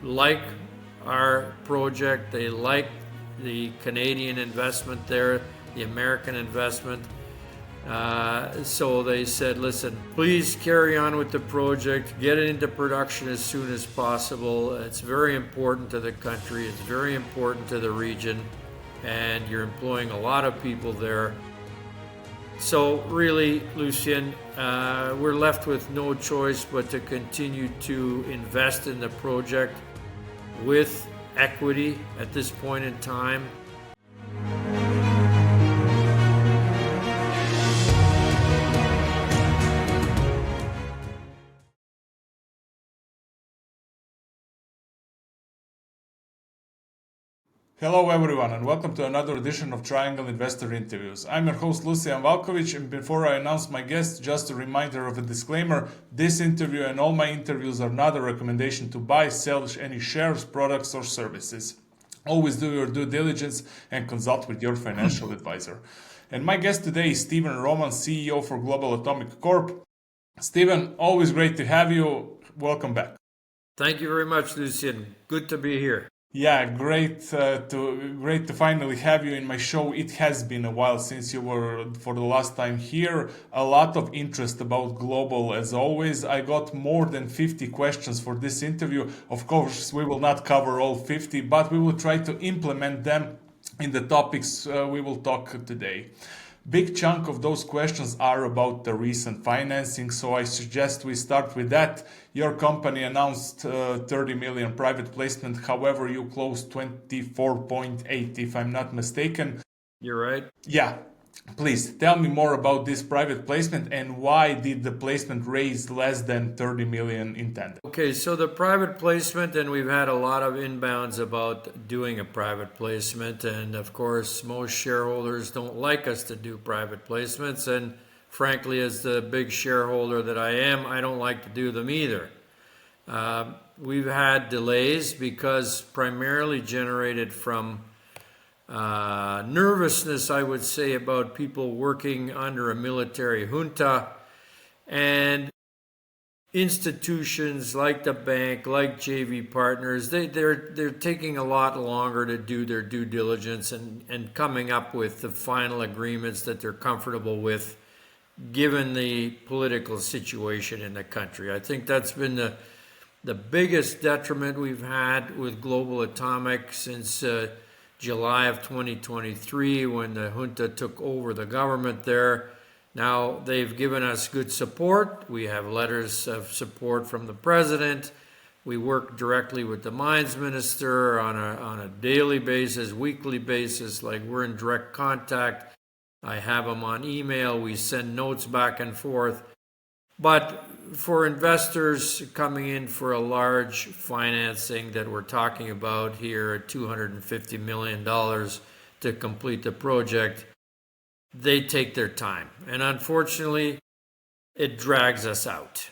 like our project. They like the Canadian investment there, the American investment. So they said, listen, please carry on with the project, get it into production as soon as possible. It's very important to the country, it's very important to the region, and you're employing a lot of people there. So really, Lucien, we're left with no choice but to continue to invest in the project with equity at this point in time. Hello everyone and welcome to another edition of Triangle Investor Interviews. I'm your host Lucian Valkovic, and before I announce my guest, just a reminder of a disclaimer. This interview and all my interviews are not a recommendation to buy, sell any shares, products or services. Always do your due diligence and consult with your financial advisor. And my guest today is Stephen Roman, CEO for Global Atomic Corp. Stephen, always great to have you. Welcome back. Thank you very much, Lucien. Good to be here. Yeah, great to finally have you in my show. It has been a while since you were for the last time here. A lot of interest about Global as always. I got more than 50 questions for this interview. Of course, we will not cover all 50, but we will try to implement them in the topics we will talk today. Big chunk of those questions are about the recent financing, so I suggest we start with that. Your company announced 30 million private placement, however you closed 24.8 if I'm not mistaken. You're right. Yeah, please tell me more about this private placement and why did the placement raise less than 30 million intended? Okay, so the private placement, and we've had a lot of inbounds about doing a private placement, and of course most shareholders don't like us to do private placements, and frankly, as the big shareholder that I am, I don't like to do them either. We've had delays because primarily generated from nervousness, I would say, about people working under a military junta, and institutions like the bank, like JV Partners, they're taking a lot longer to do their due diligence and coming up with the final agreements that they're comfortable with, given the political situation in the country. I think that's been the biggest detriment we've had with Global Atomic since July of 2023, when the junta took over the government there. Now, they've given us good support. We have letters of support from the president. We work directly with the mines minister on a daily basis, weekly basis, like we're in direct contact. I have them on email. We send notes back and forth. But for investors coming in for a large financing that we're talking about here at $250 million to complete the project, they take their time. And unfortunately, it drags us out.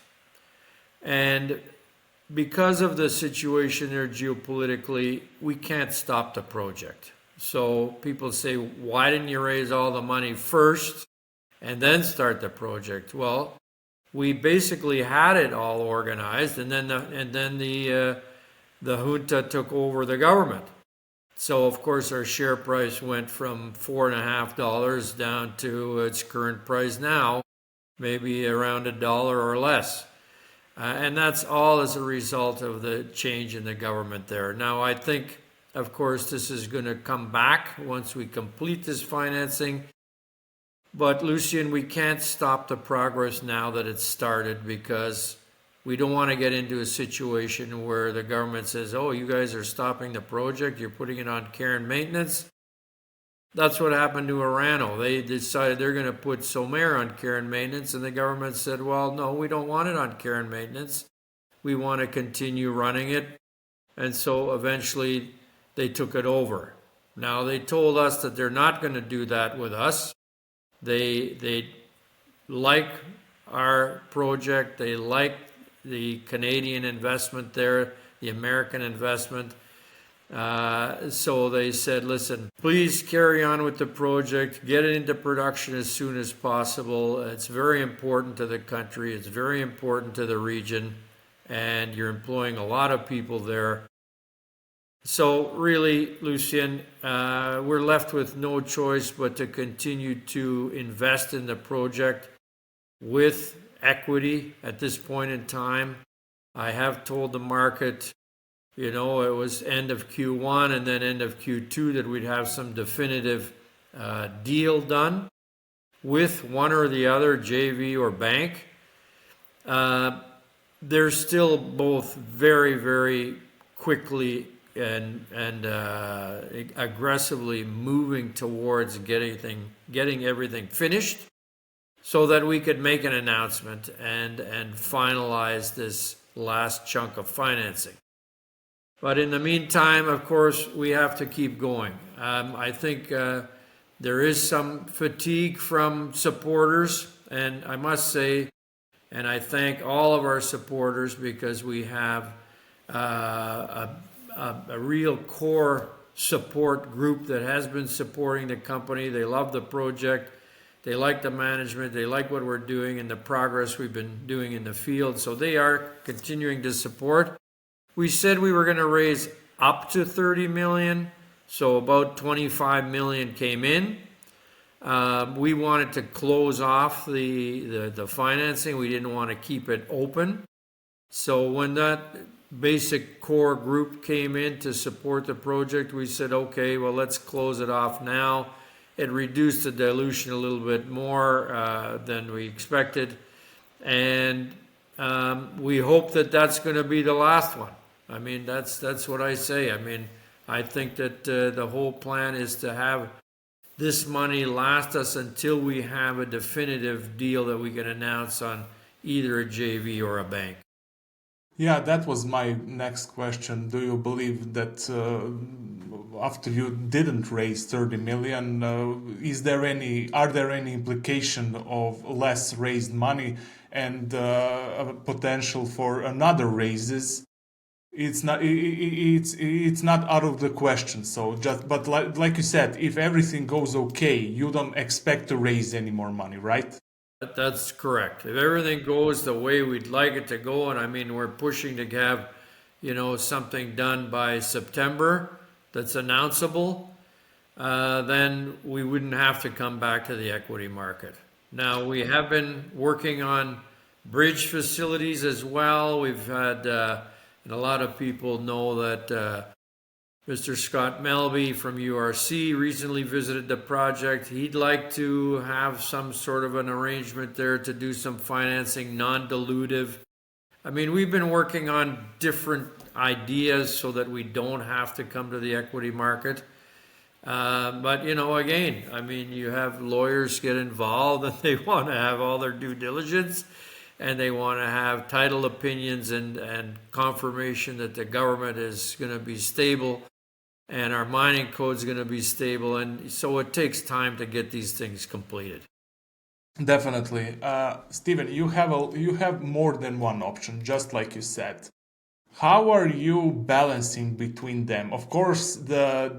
And because of the situation there geopolitically, we can't stop the project. So people say, why didn't you raise all the money first and then start the project? Well, we basically had it all organized, and then the junta took over the government. So of course our share price went from $4.50 down to its current price now, maybe around $1 or less. And that's all as a result of the change in the government there. Now I think, of course, this is going to come back once we complete this financing. But Lucien, we can't stop the progress now that it's started, because we don't want to get into a situation where the government says, oh, you guys are stopping the project, you're putting it on care and maintenance. That's what happened to Uranium. They decided they're going to put Somer on care and maintenance, and the government said, well, no, we don't want it on care and maintenance. We want to continue running it. And so eventually they took it over. Now they told us that they're not going to do that with us. They like our project. They like the Canadian investment there, the American investment. So they said, listen, please carry on with the project, get it into production as soon as possible. It's very important to the country. It's very important to the region. And you're employing a lot of people there. So really, Lucien, we're left with no choice but to continue to invest in the project with equity at this point in time. I have told the market, it was end of Q1 and then end of Q2 that we'd have some definitive deal done with one or the other, JV or bank. They're still both very, very quickly and aggressively moving towards getting everything finished so that we could make an announcement and finalize this last chunk of financing. But in the meantime, of course, we have to keep going. I think there is some fatigue from supporters, and I must say, and I thank all of our supporters because we have a real core support group that has been supporting the company. They love the project. They like the management. They like what we're doing and the progress we've been doing in the field. So they are continuing to support. We said we were going to raise up to 30 million. So about 25 million came in. We wanted to close off the financing. We didn't want to keep it open. So when that basic core group came in to support the project, we said, okay, well, let's close it off now. It reduced the dilution a little bit more than we expected. And we hope that that's going to be the last one. I mean, that's what I say. I mean, I think that the whole plan is to have this money last us until we have a definitive deal that we can announce on either a JV or a bank. Yeah, that was my next question. Do you believe that after you didn't raise 30 million, are there any implication of less raised money and a potential for another raises? It's not out of the question. So but like you said, if everything goes okay, you don't expect to raise any more money, right? That's correct. If everything goes the way we'd like it to go, and I mean, we're pushing to have, something done by September that's announceable, then we wouldn't have to come back to the equity market. Now, we have been working on bridge facilities as well. We've had, and a lot of people know that Mr. Scott Melby from URC recently visited the project. He'd like to have some sort of an arrangement there to do some financing, non-dilutive. I mean, we've been working on different ideas so that we don't have to come to the equity market. But, again, I mean, you have lawyers get involved and they want to have all their due diligence and they want to have title opinions and confirmation that the government is going to be stable and our mining code is going to be stable. And so it takes time to get these things completed. Definitely. Steven, you have more than one option, just like you said. How are you balancing between them? Of course, the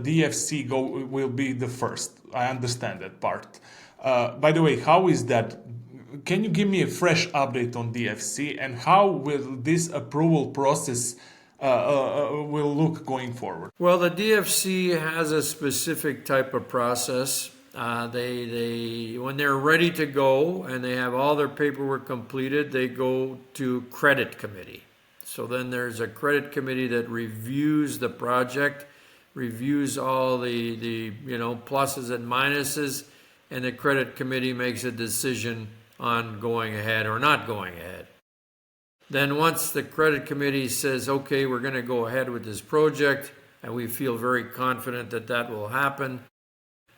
DFC will be the first. I understand that part. By the way, how is that? Can you give me a fresh update on DFC and how will this approval process will look going forward? Well, the DFC has a specific type of process. They when they're ready to go and they have all their paperwork completed, they go to credit committee. So then there's a credit committee that reviews the project, reviews all the pluses and minuses, and the credit committee makes a decision on going ahead or not going ahead. Then once the credit committee says, okay, we're going to go ahead with this project, and we feel very confident that that will happen,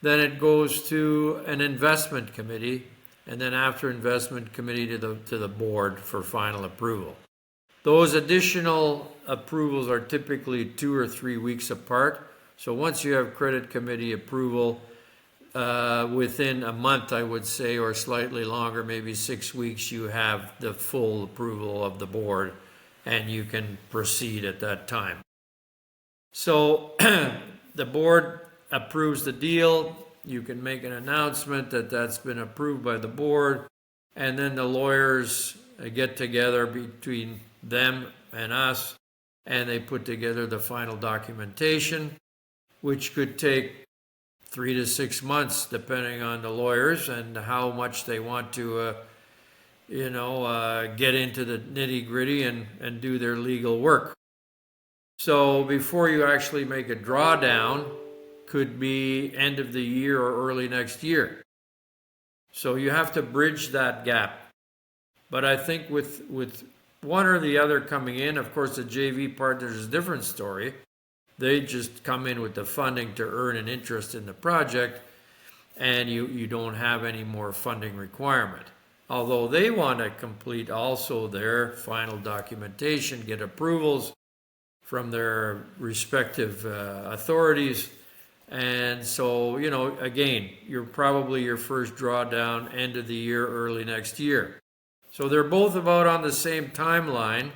then it goes to an investment committee, and then after investment committee to the board for final approval. Those additional approvals are typically 2 or 3 weeks apart. So once you have credit committee approval, within a month, I would say, or slightly longer, maybe 6 weeks, you have the full approval of the board and you can proceed at that time. So the board approves the deal. You can make an announcement that that's been approved by the board, and then the lawyers get together between them and us and they put together the final documentation, which could take 3 to 6 months, depending on the lawyers and how much they want to, get into the nitty gritty and do their legal work. So before you actually make a drawdown, could be end of the year or early next year. So you have to bridge that gap. But I think with one or the other coming in, of course, the JV partners is a different story. They just come in with the funding to earn an interest in the project, and you don't have any more funding requirement. Although they want to complete also their final documentation, get approvals from their respective authorities. And so, again, you're probably your first drawdown end of the year, early next year. So they're both about on the same timeline.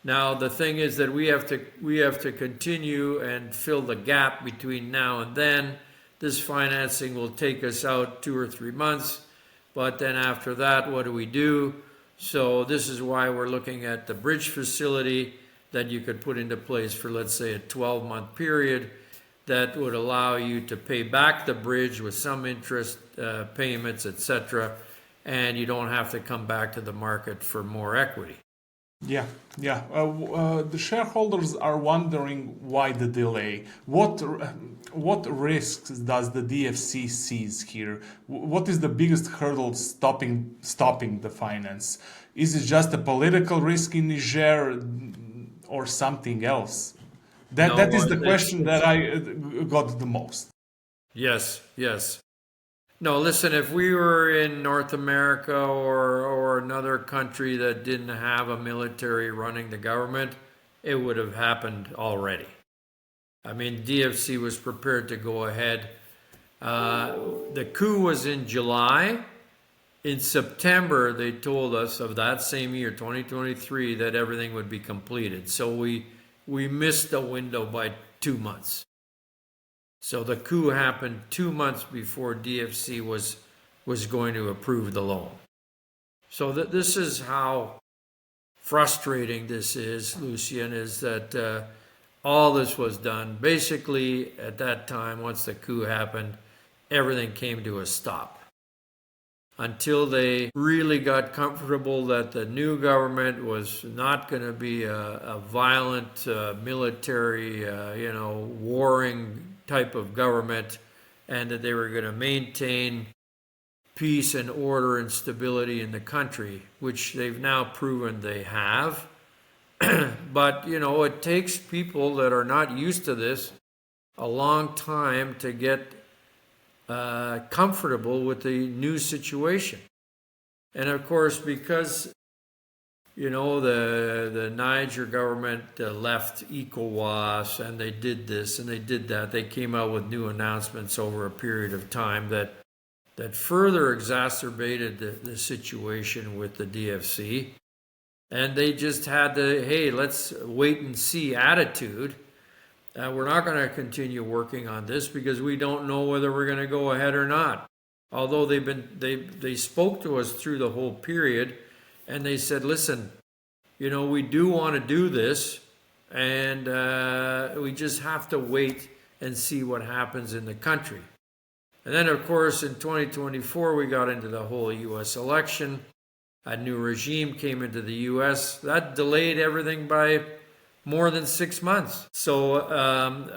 Now, the thing is that we have to continue and fill the gap between now and then. This financing will take us out 2 or 3 months, but then after that, what do we do? So this is why we're looking at the bridge facility that you could put into place for, let's say, a 12-month period that would allow you to pay back the bridge with some interest payments, etc., and you don't have to come back to the market for more equity. Yeah. The shareholders are wondering why the delay. What risks does the DFC sees here? What is the biggest hurdle stopping the finance? Is it just a political risk in Niger or something else? That is the question that I got the most. Yes. No, listen, if we were in North America or another country that didn't have a military running the government, it would have happened already. I mean, DFC was prepared to go ahead. The coup was in July. In September, they told us of that same year, 2023, that everything would be completed. So we missed the window by 2 months. So the coup happened 2 months before DFC was going to approve the loan. So this is how frustrating this is, Lucian, is that all this was done. Basically, at that time, once the coup happened, everything came to a stop. Until they really got comfortable that the new government was not going to be a violent military, warring type of government, and that they were going to maintain peace and order and stability in the country, which they've now proven they have. But, it takes people that are not used to this a long time to get comfortable with the new situation. And of course, because the Niger government left ECOWAS, and they did this and they did that, they came out with new announcements over a period of time that further exacerbated the situation with the DFC. And they just had the, hey, let's wait and see attitude. We're not going to continue working on this because we don't know whether we're going to go ahead or not. Although they spoke to us through the whole period, and they said, listen, we do want to do this, and we just have to wait and see what happens in the country. And then, of course, in 2024, we got into the whole U.S. election. A new regime came into the U.S. That delayed everything by more than 6 months. So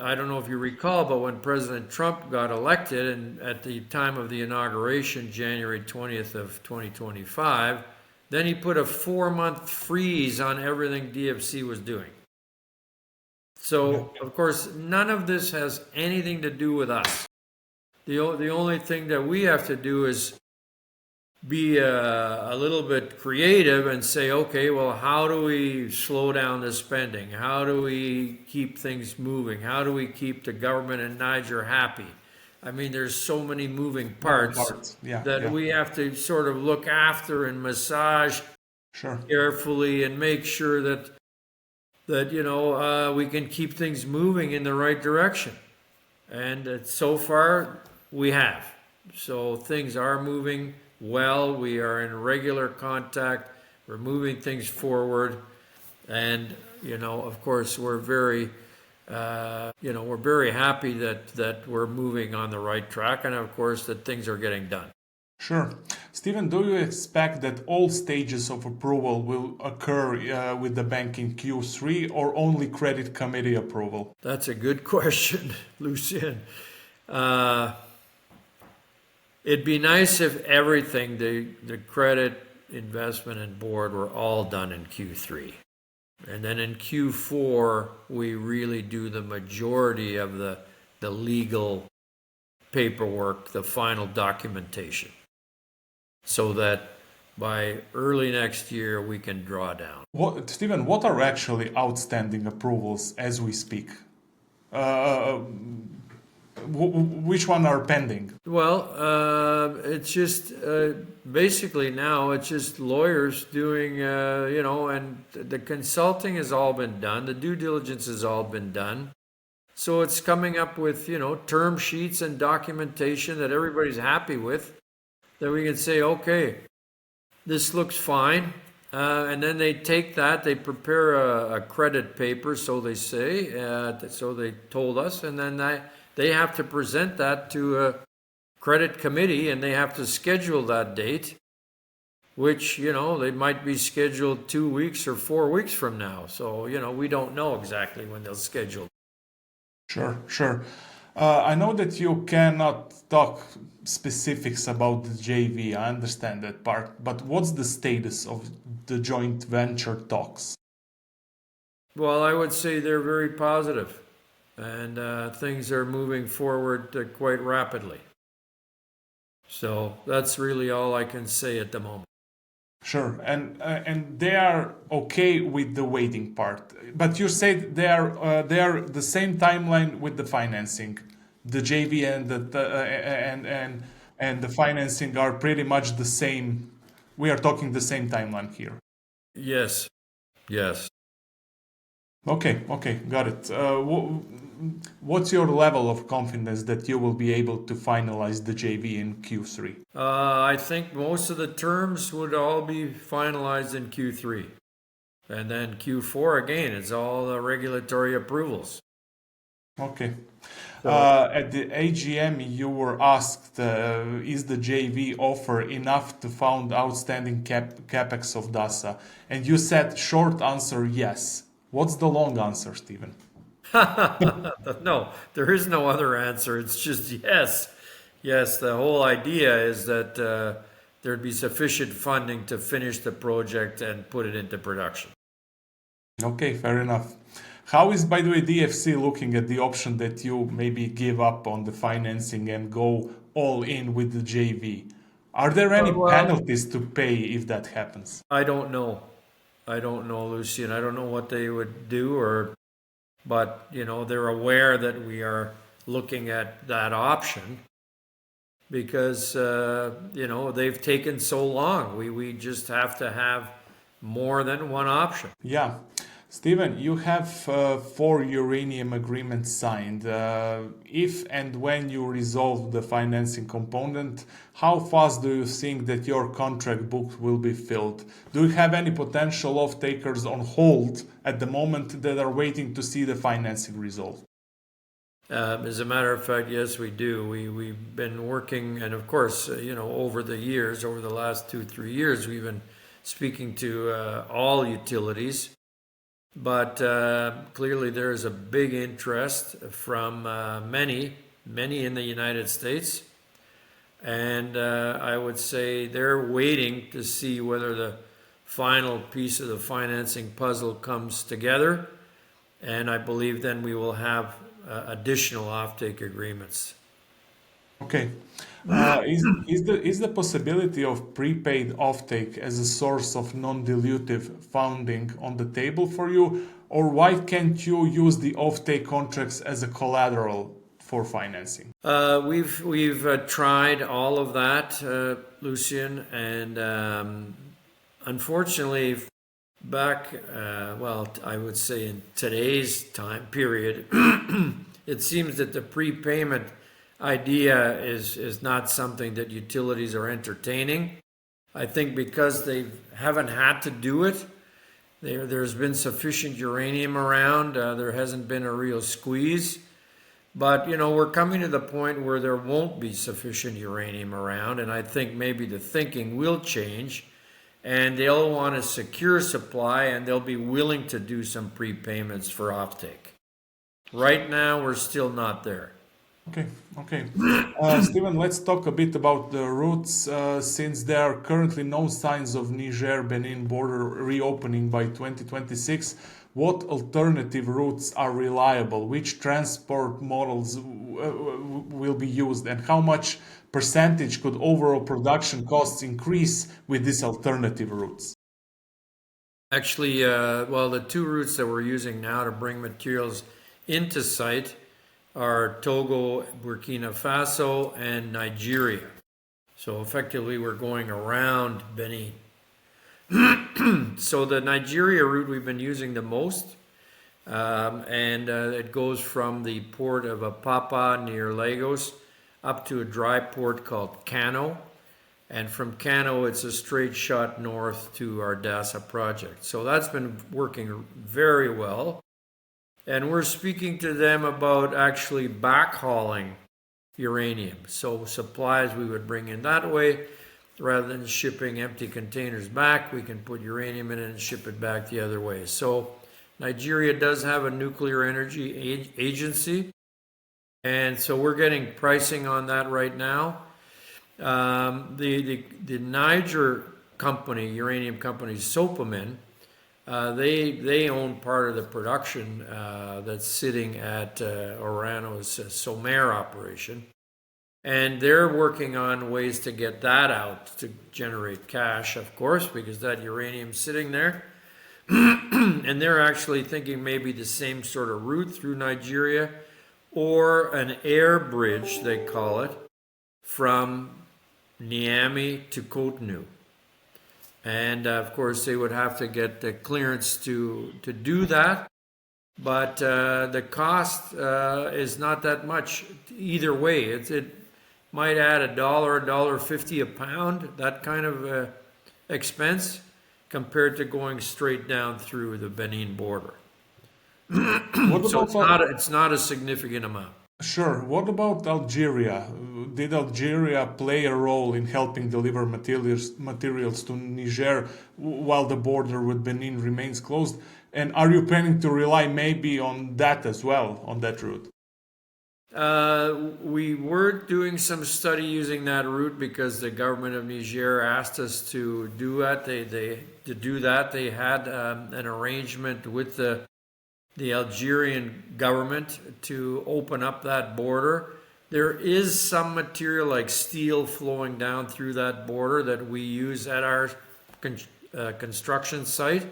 I don't know if you recall, but when President Trump got elected, and at the time of the inauguration, January 20th of 2025, then he put a 4-month freeze on everything DFC was doing. So, of course, none of this has anything to do with us. The only thing that we have to do is be a little bit creative and say, okay, well, how do we slow down the spending? How do we keep things moving? How do we keep the government in Niger happy? I mean, there's so many moving parts that we have to sort of look after and massage carefully and make sure that we can keep things moving in the right direction. And so far, we have. So things are moving well. We are in regular contact. We're moving things forward. And, of course, we're very, we're very happy that we're moving on the right track, and of course that things are getting done. Sure. Stephen, do you expect that all stages of approval will occur with the bank in Q3 or only credit committee approval? That's a good question, Lucien. It'd be nice if everything, the credit, investment, and board were all done in Q3. And then in Q4, we really do the majority of the legal paperwork, the final documentation, so that by early next year we can draw down. Stephen, what are actually outstanding approvals as we speak? Which one are pending? Well, it's just basically now it's just lawyers doing, and the consulting has all been done, the due diligence has all been done. So it's coming up with, term sheets and documentation that everybody's happy with, that we can say, okay, this looks fine. And then they take that, they prepare a credit paper, so they say, so they told us, and then they have to present that to a credit committee, and they have to schedule that date, which, they might be scheduled 2 weeks or 4 weeks from now. So, we don't know exactly when they'll schedule. Sure. I know that you cannot talk specifics about the JV, I understand that part, but what's the status of the joint venture talks? Well, I would say they're very positive, and things are moving forward quite rapidly. So that's really all I can say at the moment. Sure, and they are okay with the waiting part, but you said they are the same timeline with the financing, the JV and the financing are pretty much the same. We are talking the same timeline here. Yes. Okay, got it. What's your level of confidence that you will be able to finalize the JV in Q3? I think most of the terms would all be finalized in Q3. And then Q4, again, it's all the regulatory approvals. Okay. At the AGM, you were asked, is the JV offer enough to fund outstanding Capex of DASA? And you said short answer, yes. What's the long answer, Stephen? No, there is no other answer. It's just yes. Yes, the whole idea is that there'd be sufficient funding to finish the project and put it into production. Okay, fair enough. How is, by the way, DFC looking at the option that you maybe give up on the financing and go all in with the JV? Are there any penalties to pay if that happens? I don't know, Lucian. I don't know what they would do, but they're aware that we are looking at that option because they've taken so long. We just have to have more than one option. Yeah. Stephen, you have 4 uranium agreements signed. If and when you resolve the financing component, how fast do you think that your contract book will be filled? Do you have any potential off-takers on hold at the moment that are waiting to see the financing resolved? As a matter of fact, yes, we do. We've been working, and of course, over the last 2-3 years, we've been speaking to all utilities. But clearly there is a big interest from many in the United States. And I would say they're waiting to see whether the final piece of the financing puzzle comes together. And I believe then we will have additional offtake agreements. Okay. Is the possibility of prepaid offtake as a source of non-dilutive funding on the table for you, or why can't you use the offtake contracts as a collateral for financing? We've tried all of that, Lucian, and unfortunately, back I would say in today's time period, it seems that the prepayment idea is not something that utilities are entertaining. I think because they haven't had to do it, There's been sufficient uranium around. There hasn't been a real squeeze. But, we're coming to the point where there won't be sufficient uranium around, and I think maybe the thinking will change, and they'll want a secure supply, and they'll be willing to do some prepayments for offtake. Right now, we're still not there. Okay. Stephen, let's talk a bit about the routes. Since there are currently no signs of Niger-Benin border reopening by 2026, what alternative routes are reliable? Which transport models will be used, and how much percentage could overall production costs increase with these alternative routes? Actually, well, the two routes that we're using now to bring materials into site are Togo, Burkina Faso, and Nigeria. So effectively, we're going around Benin. So the Nigeria route we've been using the most, and it goes from the port of Apapa near Lagos up to a dry port called Kano. And from Kano, it's a straight shot north to our DASA project. So that's been working very well. And we're speaking to them about actually backhauling uranium. So supplies we would bring in that way. Rather than shipping empty containers back, we can put uranium in it and ship it back the other way. So Nigeria does have a nuclear energy agency. And so we're getting pricing on that right now. The Niger company, uranium company, Sopomin, they own part of the production that's sitting at Orano's Somer operation. And they're working on ways to get that out to generate cash, of course, because that uranium's sitting there. And they're actually thinking maybe the same sort of route through Nigeria or an air bridge, they call it, from Niamey to Cotonou. And of course, they would have to get the clearance to do that. But the cost is not that much either way. It might add $1.50 a pound, that kind of expense, compared to going straight down through the Benin border. So it's not a significant amount. Sure. What about Algeria? Did Algeria play a role in helping deliver materials to Niger while the border with Benin remains closed? And are you planning to rely maybe on that as well, on that route? We were doing some study using that route because the government of Niger asked us to do that. They had an arrangement with the Algerian government to open up that border. There is some material like steel flowing down through that border that we use at our construction site.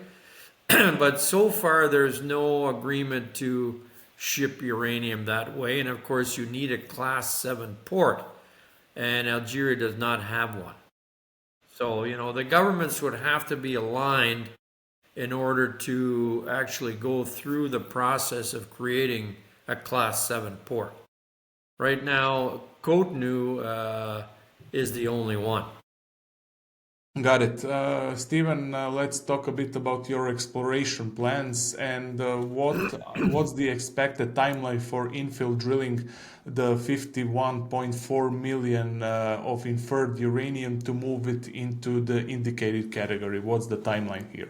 But so far, there's no agreement to ship uranium that way. And of course, you need a Class 7 port, and Algeria does not have one. So, the governments would have to be aligned in order to actually go through the process of creating a Class 7 port. Right now, Cotonou is the only one. Got it. Stephen, let's talk a bit about your exploration plans and what's the expected timeline for infill drilling the 51.4 million of inferred uranium to move it into the indicated category. What's the timeline here?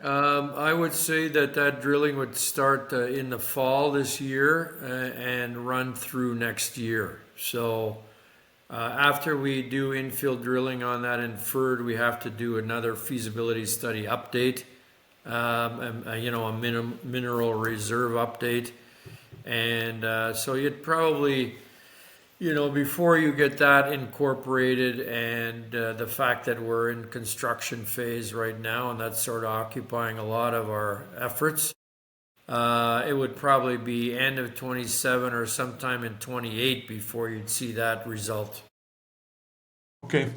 I would say that drilling would start in the fall this year and run through next year. So after we do infill drilling on that inferred, we have to do another feasibility study update, a mineral reserve update. And so you'd probably, before you get that incorporated and the fact that we're in construction phase right now, and that's sort of occupying a lot of our efforts, it would probably be end of 27 or sometime in 28 before you'd see that result. Okay.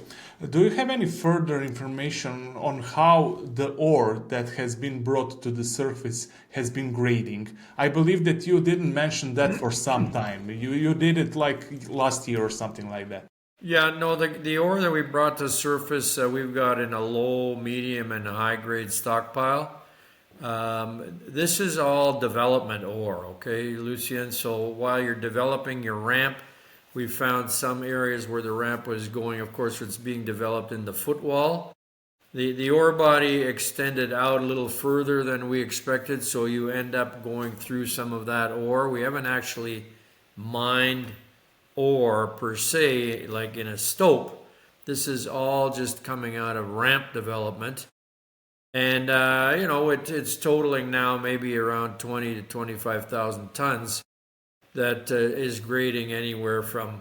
Do you have any further information on how the ore that has been brought to the surface has been grading? I believe that you didn't mention that for some time. You did it like last year or something like that. Yeah, no, the ore that we brought to surface, we've got in a low, medium, and high grade stockpile. This is all development ore, okay, Lucien? So while you're developing your ramp, we found some areas where the ramp was going. Of course, it's being developed in the footwall. The ore body extended out a little further than we expected, so you end up going through some of that ore. We haven't actually mined ore per se, like in a stope. This is all just coming out of ramp development. And, it's totaling now maybe around 20 to 25,000 tons that is grading anywhere from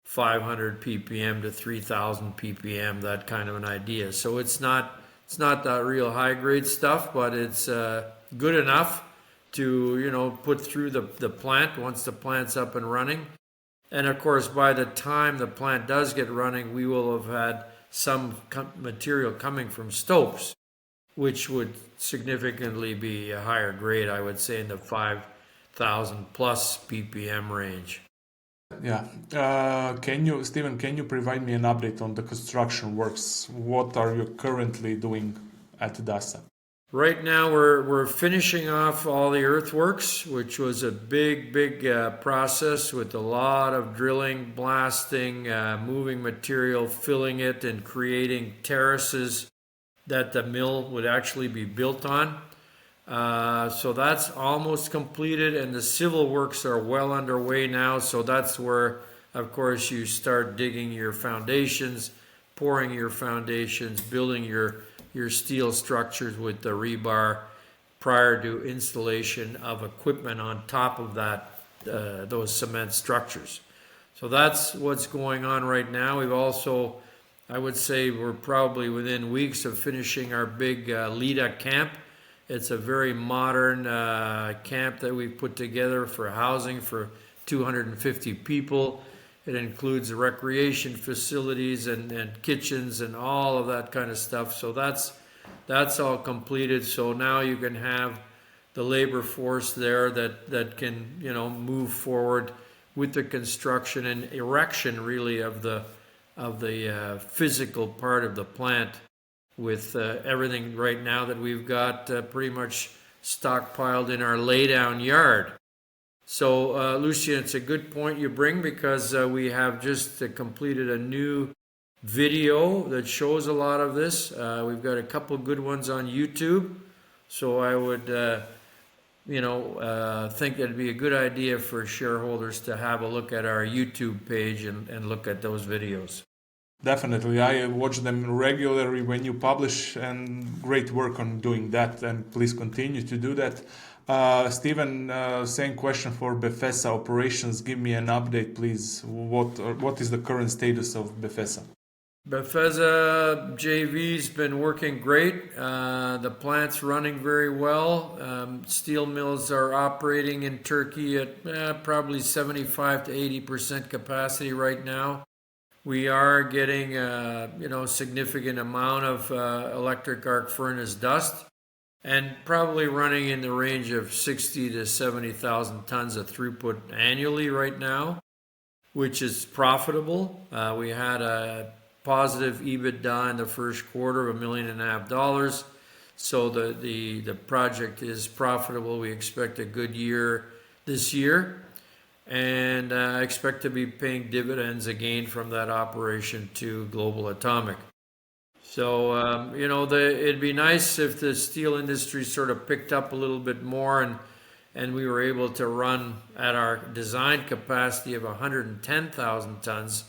500 ppm to 3,000 ppm, that kind of an idea. So it's not that real high grade stuff, but it's good enough to, put through the plant once the plant's up and running. And of course, by the time the plant does get running, we will have had some material coming from stopes, which would significantly be a higher grade, I would say, in the 5,000 plus ppm range. Yeah. Stephen, can you provide me an update on the construction works? What are you currently doing at DASA? Right now, we're finishing off all the earthworks, which was a big process with a lot of drilling, blasting, moving material, filling it, and creating terraces that the mill would actually be built on. So that's almost completed, and the civil works are well underway now. So that's where, of course, you start digging your foundations, pouring your foundations, building your steel structures with the rebar prior to installation of equipment on top of that, those cement structures. So that's what's going on right now. We've also, I would say, we're probably within weeks of finishing our big Lita camp. It's a very modern camp that we've put together for housing for 250 people. It includes recreation facilities and kitchens and all of that kind of stuff. So that's all completed. So now you can have the labor force there that can move forward with the construction and erection really of the physical part of the plant, with everything right now that we've got pretty much stockpiled in our laydown yard. So, Lucien, it's a good point you bring, because we have just completed a new video that shows a lot of this. We've got a couple good ones on YouTube. So I would, think it'd be a good idea for shareholders to have a look at our YouTube page and look at those videos. Definitely. I watch them regularly when you publish, and great work on doing that, and please continue to do that. Stephen, same question for Befesa operations. Give me an update, please. What is the current status of Befesa? Befesa JV's been working great. The plant's running very well. Steel mills are operating in Turkey at probably 75 to 80% capacity right now. We are getting significant amount of electric arc furnace dust, and probably running in the range of 60 to 70,000 tons of throughput annually right now, which is profitable. We had a positive EBITDA in the first quarter of $1.5 million. So the project is profitable. We expect a good year this year, and I expect to be paying dividends again from that operation to Global Atomic. So, it'd be nice if the steel industry sort of picked up a little bit more, and we were able to run at our design capacity of 110,000 tons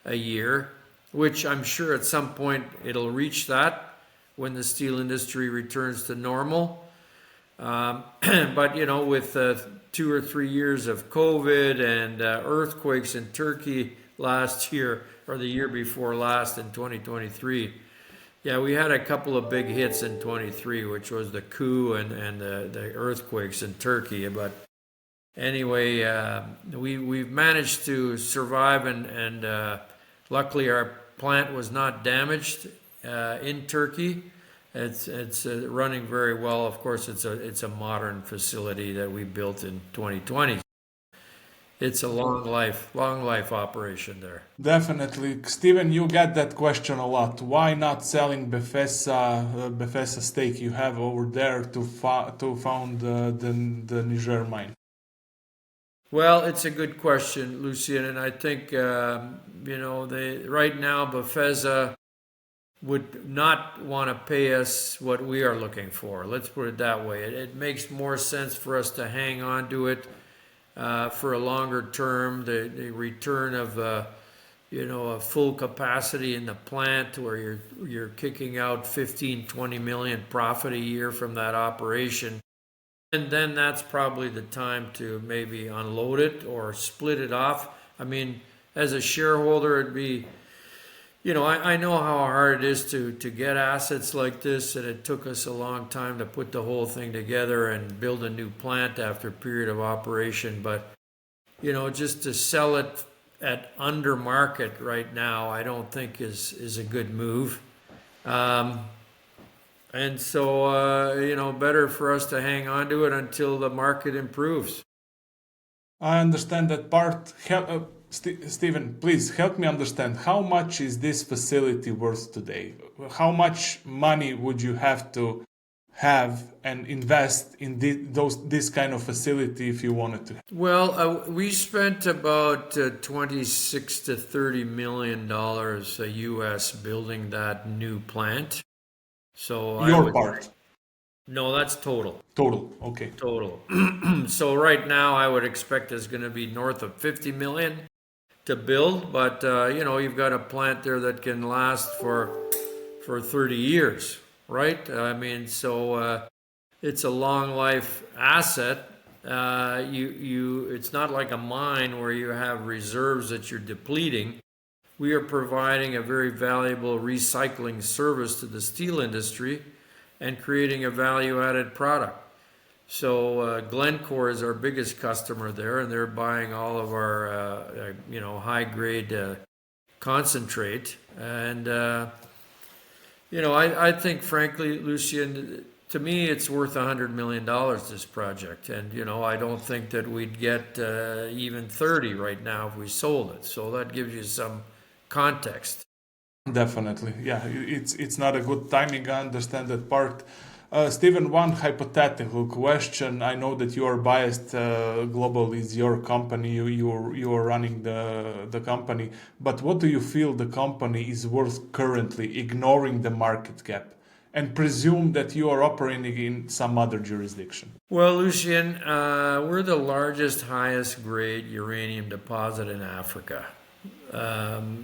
a year, which I'm sure at some point it'll reach that when the steel industry returns to normal. But, with 2 or 3 years of COVID and earthquakes in Turkey last year, or the year before last in 2023, yeah, we had a couple of big hits in 23, which was the coup and the earthquakes in Turkey. But anyway, we've managed to survive, and luckily our plant was not damaged in Turkey. It's running very well. Of course, it's a modern facility that we built in 2020. it's a long life operation there. Definitely. Steven, you get that question a lot. Why not selling Befesa stake you have over there to found the Niger mine? Well, it's a good question, Lucian, and I think they right now Befesa would not want to pay us what we are looking for. Let's put it that way. It makes more sense for us to hang on to it for a longer term. The return of a full capacity in the plant where you're kicking out 15, 20 million profit a year from that operation. And then that's probably the time to maybe unload it or split it off. I mean, as a shareholder, it'd be, I know how hard it is to get assets like this, and it took us a long time to put the whole thing together and build a new plant after a period of operation. But, just to sell it at under market right now, I don't think is a good move. And so, better for us to hang on to it until the market improves. I understand that part. Stephen, please help me understand how much is this facility worth today? How much money would you have to have and invest in this kind of facility if you wanted to? Well, we spent about 26 to 30 million dollars US building that new plant. So Your part. No, that's total. Total. Okay. Total. So right now I would expect there's going to be north of 50 million to build, but you've got a plant there that can last for 30 years, right? I mean, so it's a long life asset. It's not like a mine where you have reserves that you're depleting. We are providing a very valuable recycling service to the steel industry and creating a value-added product. So Glencore is our biggest customer there, and they're buying all of our, high-grade concentrate. And, I think, frankly, Lucian, to me, it's worth $100 million, this project. And, I don't think that we'd get even 30 right now if we sold it. So that gives you some context. Definitely, yeah. It's not a good timing. I understand that part. Stephen, one hypothetical question. I know that you are biased. Global is your company. You are running the company. But what do you feel the company is worth currently, ignoring the market cap, and presume that you are operating in some other jurisdiction? Well, Lucien, we're the largest, highest grade uranium deposit in Africa.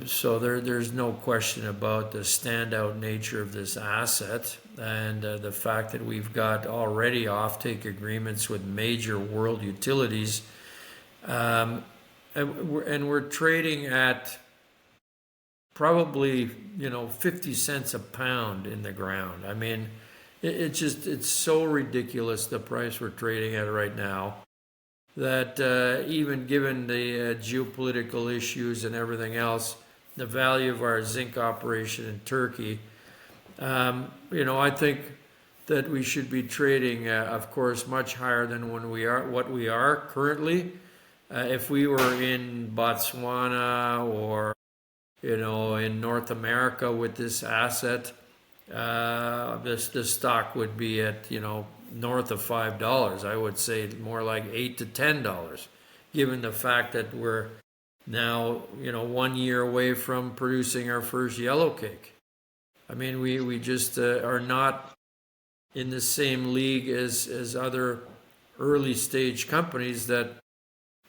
So there's no question about the standout nature of this asset and the fact that we've got already offtake agreements with major world utilities. And we're trading at probably, 50 cents a pound in the ground. I mean, it's so ridiculous, the price we're trading at right now, that even given the geopolitical issues and everything else, the value of our zinc operation in Turkey, I think that we should be trading, of course, much higher than what we are currently. If we were in Botswana or, in North America with this asset, this stock would be at, north of $5. I would say more like $8 to $10, given the fact that we're now, 1 year away from producing our first yellow cake. I mean, we just are not in the same league as other early stage companies that,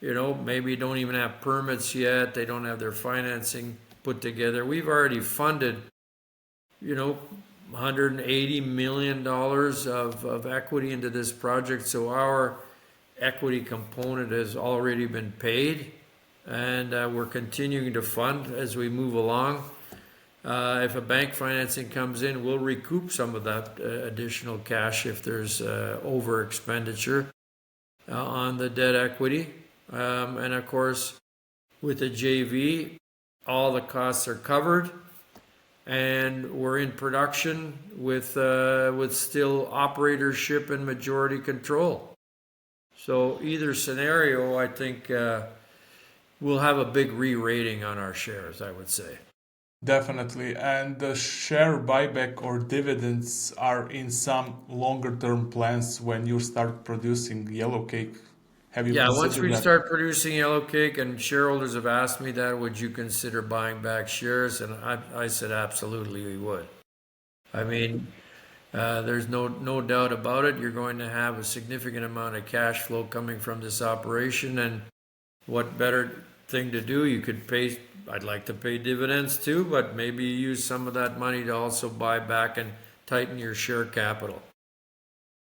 maybe don't even have permits yet. They don't have their financing put together. We've already funded, $180 million of equity into this project. So our equity component has already been paid, and we're continuing to fund as we move along. If a bank financing comes in, we'll recoup some of that additional cash if there's over expenditure on the debt equity. And of course, with the JV, all the costs are covered. And we're in production with still operatorship and majority control. So either scenario, I think, we'll have a big re-rating on our shares, I would say. Definitely. And the share buyback or dividends are in some longer term plans when you start producing yellow cake. Have you Yeah, once considered we that? start producing yellow cake, and shareholders have asked me that, would you consider buying back shares? And I said absolutely we would. I mean, there's no doubt about it. You're going to have a significant amount of cash flow coming from this operation, and what better thing to do? You could pay. I'd like to pay dividends too, but maybe you use some of that money to also buy back and tighten your share capital.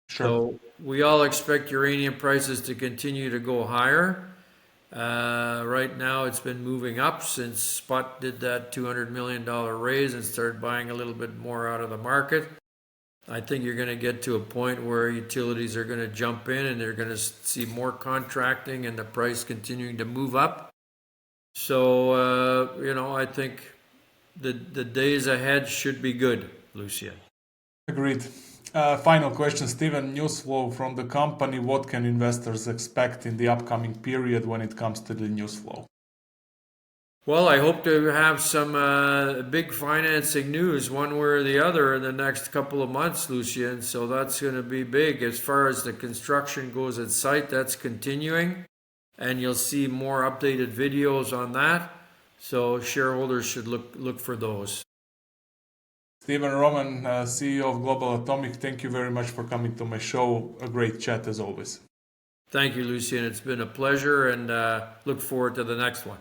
Sure. So we all expect uranium prices to continue to go higher. Right now, it's been moving up since Spot did that $200 million raise and started buying a little bit more out of the market. I think you're going to get to a point where utilities are going to jump in and they're going to see more contracting and the price continuing to move up. So, I think the days ahead should be good, Lucian. Agreed. Final question, Steven. News flow from the company. What can investors expect in the upcoming period when it comes to the news flow? Well, I hope to have some big financing news one way or the other in the next couple of months, Lucian. So that's going to be big. As far as the construction goes at site, that's continuing. And you'll see more updated videos on that. So shareholders should look for those. Steven Roman, CEO of Global Atomic, thank you very much for coming to my show. A great chat as always. Thank you, Lucian. It's been a pleasure and look forward to the next one.